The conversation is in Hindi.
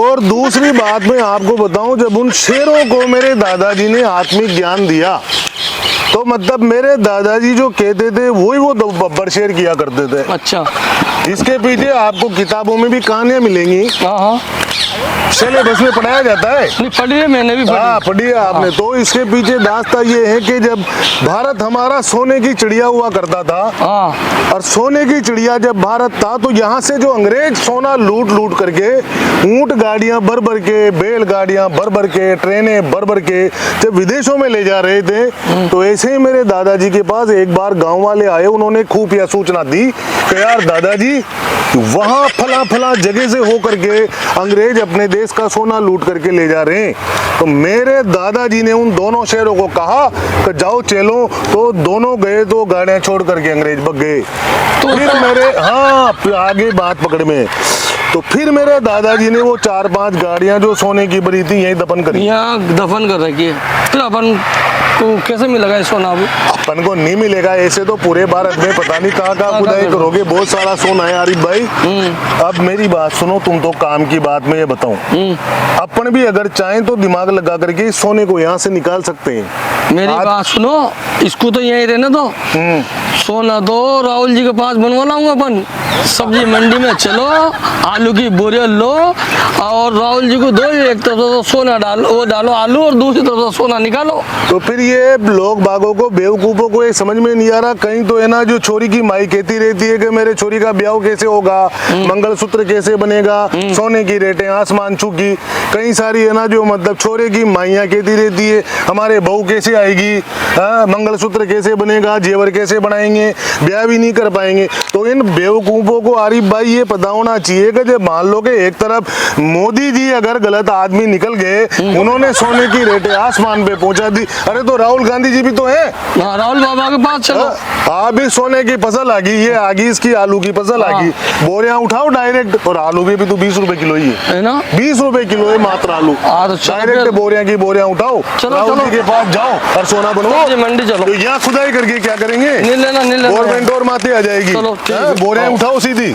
और दूसरी बात मैं आपको बताऊं, जब उन शेरों को मेरे दादाजी ने आत्मिक ज्ञान दिया तो मतलब मेरे दादाजी जो कहते थे वही वो बब्बर शेर किया करते थे। अच्छा, इसके पीछे आपको किताबों में भी कहानियां मिलेंगी, हाँ सिलेबस में पढ़ाया जाता है। नहीं पढ़ी है, मैंने भी हाँ पढ़ी। पढ़ी है आपने। हाँ। तो इसके पीछे दास्ता ये है कि जब भारत हमारा सोने की चिड़िया हुआ करता था, हाँ और सोने की चिड़िया जब भारत था, तो यहाँ से जो अंग्रेज सोना लूट लूट करके ऊंट गाड़ियां भर भर के, बैल गाड़ियां भर भर के, ट्रेनें भर भर के जब विदेशों में ले जा रहे थे, तो ऐसे ही मेरे दादाजी के पास एक बार गांव वाले आए। उन्होंने खुफिया सूचना दी कि यार दादाजी, वहां फला फला जगह से होकर के अंग्रेज अपने देश का सोना लूट करके ले जा रहे हैं। तो मेरे दादाजी ने उन दोनों शेरों को कहा कि जाओ चलो, तो दोनों गए, तो गाड़ियां छोड़ करके अंग्रेज भग गए। तो फिर मेरे आगे बात पकड़ में, तो फिर मेरे दादाजी ने वो 4-5 गाड़ियां जो सोने की भरी थी यहीं दफन करी। यहाँ दफन कर रखी है। फिर अपन को कैसे मिलेगा ये सोना? अभी अपन को नहीं मिलेगा, ऐसे तो पूरे भारत में पता नहीं कहाँ खुदाई करोगे, बहुत सारा सोना है आरिफ भाई। अब मेरी बात सुनो, तुम तो काम की बात में ये बताऊं, अपन भी अगर चाहें तो दिमाग लगा करके इस सोने को यहाँ से निकाल सकते हैं। मेरी बात सुनो, इसको तो यहीं रहने दो। सोना तो राहुल जी के पास बनवा लाऊंगा अपन। सब्जी मंडी में चलो, आलू की बोरियां लो और राहुल जी को दो, एक तरफ तो सोना डालो, वो डालो आलू, और दूसरी तरफ तो सोना निकालो। तो फिर ये लोग बागों को, बेवकूफों को ये समझ में नहीं आ रहा। कहीं तो है ना, जो छोरी की माई कहती रहती है कि मेरे छोरी का ब्याह कैसे होगा, मंगलसूत्र कैसे बनेगा, सोने की रेटें आसमान छू की। कई सारी है ना जो मतलब छोरे की माइयाँ कहती रहती है हमारे बहू कैसे आएगी, मंगलसूत्र कैसे बनेगा, जेवर कैसे बनाएंगे, ब्याह भी नहीं कर पाएंगे। तो इन बेवकूफों को आरिफ भाई ये पता होना चाहिए कि जब मान लो कि एक तरफ मोदी जी अगर गलत आदमी निकल गए, उन्होंने सोने की रेटें आसमान पे पहुंचा दी, अरे तो राहुल गांधी जी भी तो है। राहुल बाबा के पास चलो। अभी सोने की फसल आ गई, ये आ गई इसकी आलू की फसल आ गई, बोरियां उठाओ डायरेक्ट। और आलू भी तो 20 रुपए किलो ही है ना, 20 रुपए किलो है मात्र आलू। डायरेक्ट बोरियां की बोरियां उठाओ, राहुल जी के पास जाओ और सोना बनवाओ। मंडी चलो, तो यहाँ खुदाई करके क्या करेंगे, नहीं लेना गवर्नमेंट और माथे आ जाएगी। चलो, बोरियां उठाओ सीधी।